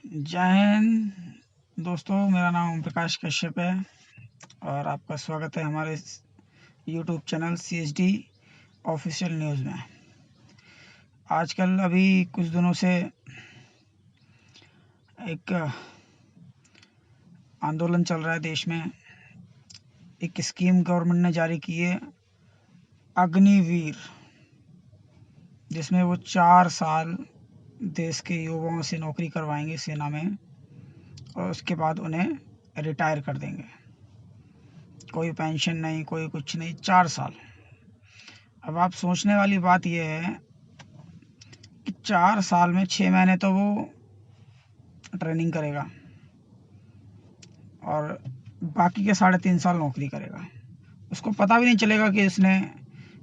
जय हिंद दोस्तों, मेरा नाम ओम प्रकाश कश्यप है और आपका स्वागत है हमारे YouTube channel CSD official news में। आजकल अभी कुछ दिनों से एक आंदोलन चल रहा है देश में। एक स्कीम गवर्नमेंट ने जारी की है, अग्निवीर, जिसमें वो 4 साल देश के युवाओं से नौकरी करवाएंगे सेना में और उसके बाद उन्हें रिटायर कर देंगे। कोई पेंशन नहीं, कोई कुछ नहीं, 4 साल। अब आप सोचने वाली बात यह है कि 4 साल में 6 महीने तो वो ट्रेनिंग करेगा और बाकी के 3.5 साल नौकरी करेगा। उसको पता भी नहीं चलेगा कि उसने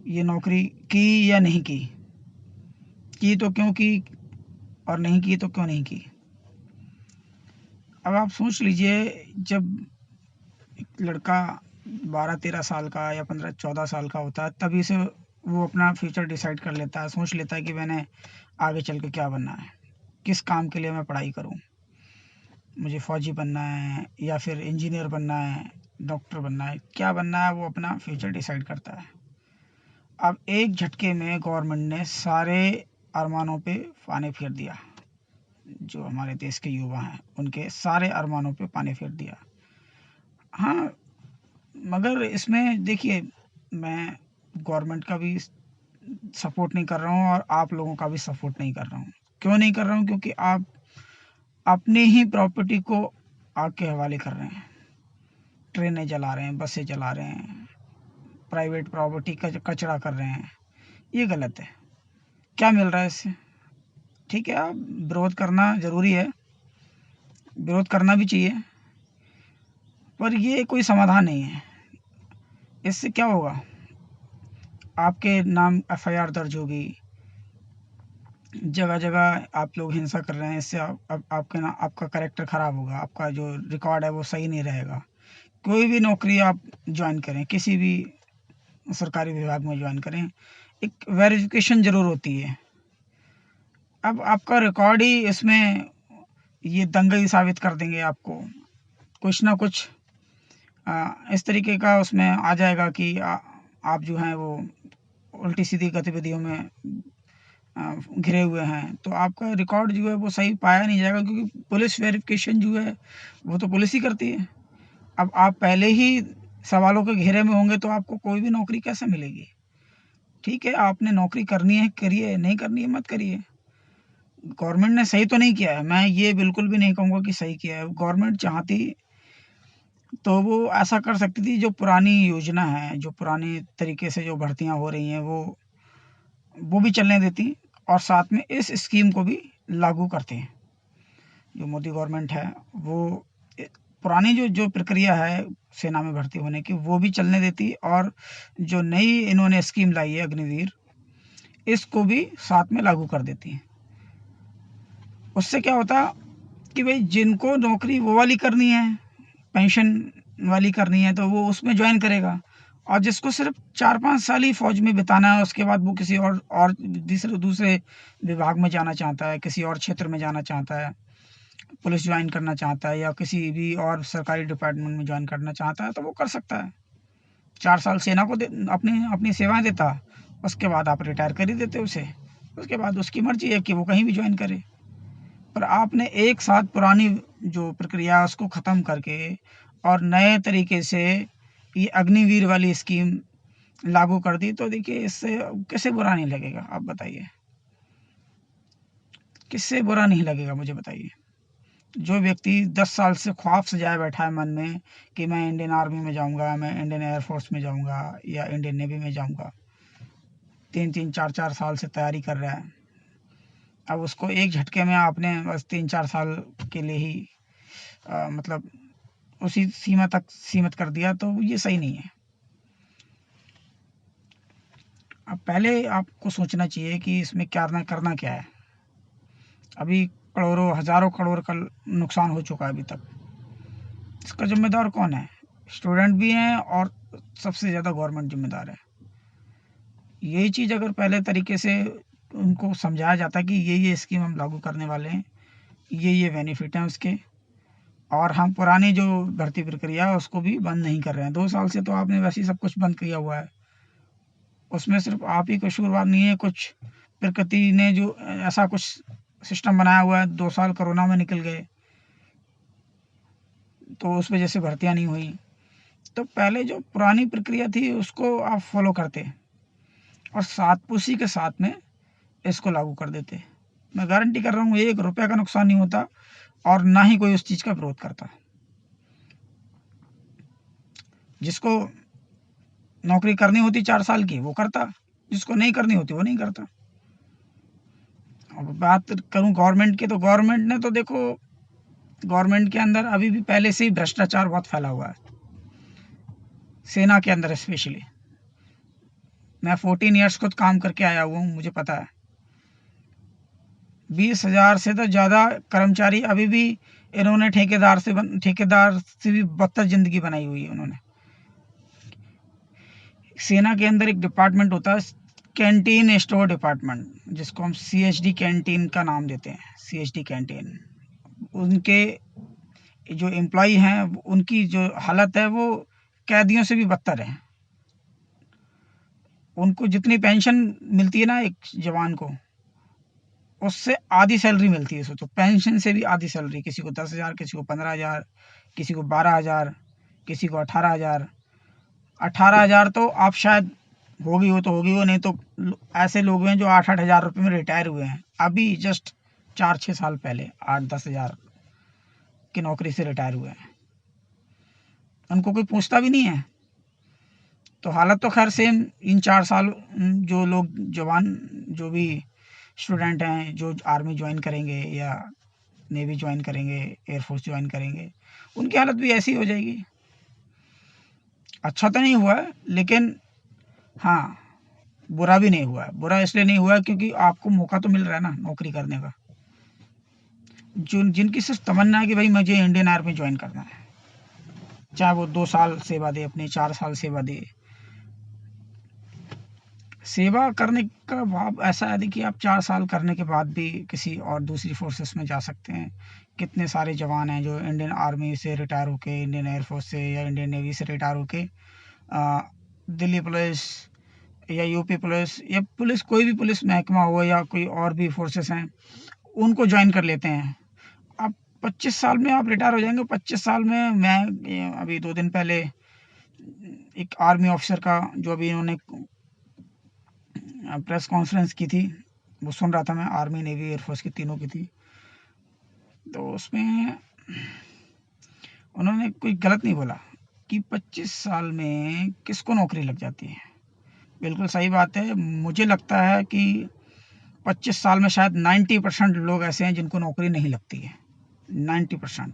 ये नौकरी की या नहीं की तो क्यों की और नहीं की तो क्यों नहीं की। अब आप सोच लीजिए, जब एक लड़का 12-13 साल का या 15-14 साल का होता है, तभी से वो अपना फ्यूचर डिसाइड कर लेता है, सोच लेता है कि मैंने आगे चल के क्या बनना है, किस काम के लिए मैं पढ़ाई करूं। मुझे फ़ौजी बनना है या फिर इंजीनियर बनना है, डॉक्टर बनना है, क्या बनना है, वो अपना फ्यूचर डिसाइड करता है। अब एक झटके में गवर्नमेंट ने सारे अरमानों पे पानी फेर दिया। जो हमारे देश के युवा हैं उनके सारे अरमानों पे पानी फेर दिया। हाँ, मगर इसमें देखिए, मैं गवर्नमेंट का भी सपोर्ट नहीं कर रहा हूँ और आप लोगों का भी सपोर्ट नहीं कर रहा हूँ। क्यों नहीं कर रहा हूँ? क्योंकि आप अपनी ही प्रॉपर्टी को आग के हवाले कर रहे हैं। ट्रेनें जला रहे हैं, बसें जला रहे हैं, प्राइवेट प्रॉपर्टी का कचरा कर रहे हैं। ये गलत है। क्या मिल रहा है इससे? ठीक है, आप विरोध करना ज़रूरी है, विरोध करना भी चाहिए, पर ये कोई समाधान नहीं है। इससे क्या होगा? आपके नाम FIR दर्ज होगी, जगह जगह आप लोग हिंसा कर रहे हैं, इससे आपका कैरेक्टर ख़राब होगा, आपका जो रिकॉर्ड है वो सही नहीं रहेगा। कोई भी नौकरी आप ज्वाइन करें, किसी भी सरकारी विभाग में ज्वाइन करें, एक वेरिफिकेशन ज़रूर होती है। अब आपका रिकॉर्ड ही इसमें ये दंगई साबित कर देंगे आपको। कुछ ना कुछ इस तरीके का उसमें आ जाएगा कि आप जो हैं वो उल्टी सीधी गतिविधियों में घिरे हुए हैं, तो आपका रिकॉर्ड जो है वो सही पाया नहीं जाएगा, क्योंकि पुलिस वेरिफिकेशन जो है वो तो पुलिस ही करती है। अब आप पहले ही सवालों के घेरे में होंगे तो आपको कोई भी नौकरी कैसे मिलेगी? ठीक है, आपने नौकरी करनी है करिए, नहीं करनी है मत करिए। गवर्नमेंट ने सही तो नहीं किया है, मैं ये बिल्कुल भी नहीं कहूँगा कि सही किया है। गवर्नमेंट चाहती तो वो ऐसा कर सकती थी, जो पुरानी योजना है, जो पुराने तरीके से जो भर्तियाँ हो रही हैं वो भी चलने देती और साथ में इस स्कीम को भी लागू करते हैं। जो मोदी गवर्नमेंट है वो पुरानी जो प्रक्रिया है सेना में भर्ती होने की, वो भी चलने देती और जो नई इन्होंने स्कीम लाई है अग्निवीर, इसको भी साथ में लागू कर देती है। उससे क्या होता कि भाई जिनको नौकरी वो वाली करनी है, पेंशन वाली करनी है, तो वो उसमें ज्वाइन करेगा, और जिसको सिर्फ 4-5 साल ही फौज में बिताना है, उसके बाद वो किसी और दूसरे विभाग में जाना चाहता है, किसी और क्षेत्र में जाना चाहता है, पुलिस ज्वाइन करना चाहता है या किसी भी और सरकारी डिपार्टमेंट में ज्वाइन करना चाहता है, तो वो कर सकता है। 4 साल सेना को अपनी अपनी सेवाएं देता, उसके बाद आप रिटायर कर ही देते उसे। उसके बाद उसकी मर्जी है कि वो कहीं भी ज्वाइन करे। पर आपने एक साथ पुरानी जो प्रक्रिया है उसको ख़त्म करके और नए तरीके से ये अग्निवीर वाली स्कीम लागू कर दी, तो देखिए इससे किसे बुरा नहीं लगेगा? आप बताइए, किससे बुरा नहीं लगेगा? मुझे बताइए। जो व्यक्ति 10 साल से ख्वाब सजाए बैठा है मन में कि मैं इंडियन आर्मी में जाऊंगा, मैं इंडियन एयरफोर्स में जाऊंगा या इंडियन नेवी में जाऊंगा, 3-3, 4-4 साल से तैयारी कर रहा है, अब उसको एक झटके में आपने बस 3-4 साल के लिए ही मतलब उसी सीमा तक सीमित कर दिया, तो ये सही नहीं है। अब पहले आपको सोचना चाहिए कि इसमें क्या करना क्या है। अभी करोड़ों हज़ारों करोड़ का नुकसान हो चुका है अभी तक। इसका जिम्मेदार कौन है? स्टूडेंट भी हैं और सबसे ज़्यादा गवर्नमेंट जिम्मेदार है। यही चीज़ अगर पहले तरीके से उनको समझाया जाता कि ये स्कीम हम लागू करने वाले हैं, ये बेनिफिट हैं उसके। और हम पुरानी जो भर्ती प्रक्रिया है उसको भी बंद नहीं कर रहे हैं। 2 साल से तो आपने वैसे ही सब कुछ बंद किया हुआ है। उसमें सिर्फ आप ही कसूरवार नहीं है, कुछ प्रकृति ने जो ऐसा कुछ सिस्टम बनाया हुआ है। 2 साल कोरोना में निकल गए, तो उस वजह से भर्तियां नहीं हुई। तो पहले जो पुरानी प्रक्रिया थी उसको आप फॉलो करते और साथ उसी के साथ में इसको लागू कर देते। मैं गारंटी कर रहा हूँ 1 रुपये का नुकसान नहीं होता और ना ही कोई उस चीज़ का विरोध करता। जिसको नौकरी करनी होती 4 साल की वो करता, जिसको नहीं करनी होती वो नहीं करता। अब बात करूं गवर्नमेंट की, तो गवर्नमेंट ने तो देखो, गवर्नमेंट के अंदर अभी भी पहले से ही भ्रष्टाचार बहुत फैला हुआ है, सेना के अंदर स्पेशली। मैं 14 ईयर्स खुद काम करके आया हुआ हूँ, मुझे पता है। 20,000 से तो ज़्यादा कर्मचारी अभी भी इन्होंने ठेकेदार से भी बदतर जिंदगी बनाई हुई है उन्होंने। सेना के अंदर एक डिपार्टमेंट होता है, कैंटीन स्टोर डिपार्टमेंट, जिसको हम CHD कैंटीन का नाम देते हैं, CHD कैंटीन। उनके जो एम्प्लॉय हैं उनकी जो हालत है वो कैदियों से भी बदतर है। उनको जितनी पेंशन मिलती है ना एक जवान को, उससे आधी सैलरी मिलती है। सोचो, पेंशन से भी आधी सैलरी। किसी को 10,000, किसी को 15,000, किसी को 12,000, किसी को 18,000। 18,000 तो आप शायद होगी हो तो होगी हो, नहीं तो ऐसे लोग हैं जो 8-8 हज़ार रुपये में रिटायर हुए हैं अभी, जस्ट 4-6 साल पहले 8-10 हज़ार की नौकरी से रिटायर हुए हैं। उनको कोई पूछता भी नहीं है। तो हालत तो खैर सेम इन 4 साल जो लोग जवान, जो भी स्टूडेंट हैं जो आर्मी ज्वाइन करेंगे या नेवी ज्वाइन करेंगे, एयरफोर्स ज्वाइन करेंगे, उनकी हालत भी ऐसी हो जाएगी। अच्छा तो नहीं हुआ है, लेकिन हाँ, बुरा भी नहीं हुआ है। बुरा इसलिए नहीं हुआ है क्योंकि आपको मौका तो मिल रहा है ना नौकरी करने का। जिनकी सिर्फ तमन्ना है कि भाई मुझे इंडियन आर्मी ज्वाइन करना है, चाहे वो 2 साल सेवा दे, अपनी 4 साल सेवा दे। सेवा करने का भाव ऐसा है कि आप 4 साल करने के बाद भी किसी और दूसरी फोर्सेस में जा सकते हैं। कितने सारे जवान हैं जो इंडियन आर्मी से रिटायर होके, इंडियन एयरफोर्स से या इंडियन नेवी से रिटायर होके दिल्ली पुलिस या यूपी पुलिस या पुलिस, कोई भी पुलिस महकमा हो या कोई और भी फोर्सेस हैं, उनको ज्वाइन कर लेते हैं। आप 25 साल में आप रिटायर हो जाएंगे। 25 साल में मैं अभी 2 दिन पहले एक आर्मी ऑफिसर का, जो अभी इन्होंने प्रेस कॉन्फ्रेंस की थी, वो सुन रहा था मैं। आर्मी, नेवी, एयरफोर्स की तीनों की थी। तो उसमें उन्होंने कोई गलत नहीं बोला कि 25 साल में किसको नौकरी लग जाती है। बिल्कुल सही बात है। मुझे लगता है कि 25 साल में शायद 90% लोग ऐसे हैं जिनको नौकरी नहीं लगती है। 90%।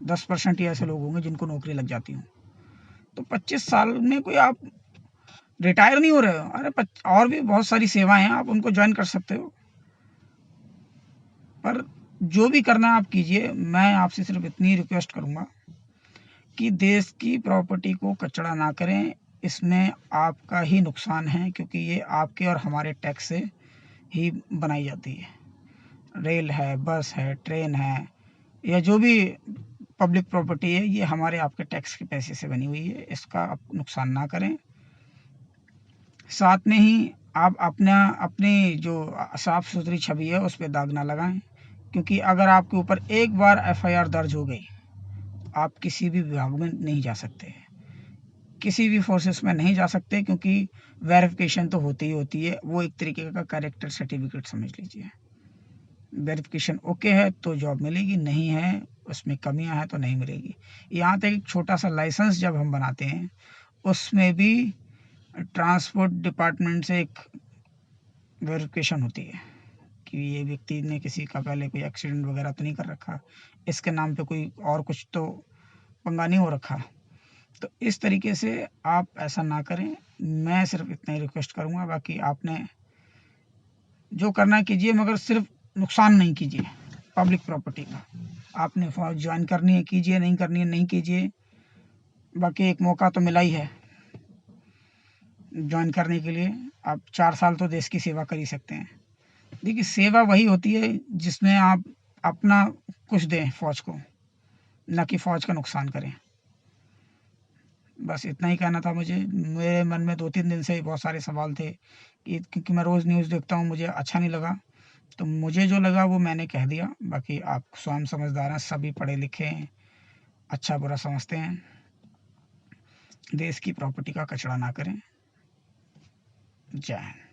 10% ही ऐसे लोग होंगे जिनको नौकरी लग जाती हो। तो 25 साल में कोई आप रिटायर नहीं हो रहे हो। अरे और भी बहुत सारी सेवाएं हैं, आप उनको ज्वाइन कर सकते हो। पर जो भी करना है आप कीजिए। मैं आपसे सिर्फ इतनी रिक्वेस्ट करूंगा कि देश की प्रॉपर्टी को कचड़ा ना करें। इसमें आपका ही नुकसान है, क्योंकि ये आपके और हमारे टैक्स से ही बनाई जाती है। रेल है, बस है, ट्रेन है, या जो भी पब्लिक प्रॉपर्टी है, ये हमारे आपके टैक्स के पैसे से बनी हुई है। इसका आप नुकसान ना करें। साथ में ही आप अपनी जो साफ सुथरी छवि है उस पर दाग ना लगाएं, क्योंकि अगर आपके ऊपर एक बार FIR दर्ज हो गई, आप किसी भी विभाग में नहीं जा सकते, किसी भी फोर्सेस में नहीं जा सकते, क्योंकि वेरिफिकेशन तो होती ही होती है। वो एक तरीके का कैरेक्टर सर्टिफिकेट समझ लीजिए। वेरिफिकेशन ओके है तो जॉब मिलेगी, नहीं है, उसमें कमियां हैं तो नहीं मिलेगी। यहाँ तक एक छोटा सा लाइसेंस जब हम बनाते हैं, उसमें भी ट्रांसपोर्ट डिपार्टमेंट से एक वेरिफिकेशन होती है कि ये व्यक्ति ने किसी का पहले कोई एक्सीडेंट वगैरह तो नहीं कर रखा, इसके नाम पे कोई और कुछ तो पंगा नहीं हो रखा। तो इस तरीके से आप ऐसा ना करें। मैं सिर्फ इतना ही रिक्वेस्ट करूँगा। बाकी आपने जो करना है कीजिए, मगर सिर्फ नुकसान नहीं कीजिए पब्लिक प्रॉपर्टी का। आपने फौज ज्वाइन करनी है कीजिए, नहीं करनी है नहीं कीजिए। बाकी एक मौका तो मिला ही है ज्वाइन करने के लिए। आप 4 साल तो देश की सेवा कर ही सकते हैं। देखिए, सेवा वही होती है जिसमें आप अपना कुछ दें फौज को, ना कि फौज का नुकसान करें। बस इतना ही कहना था मुझे। मेरे मन में 2-3 दिन से बहुत सारे सवाल थे कि क्योंकि मैं रोज़ न्यूज़ देखता हूँ, मुझे अच्छा नहीं लगा, तो मुझे जो लगा वो मैंने कह दिया। बाकी आप स्वयं समझदार हैं, सभी पढ़े लिखे हैं, अच्छा बुरा समझते हैं। देश की प्रॉपर्टी का कचरा ना करें। जय हिंद।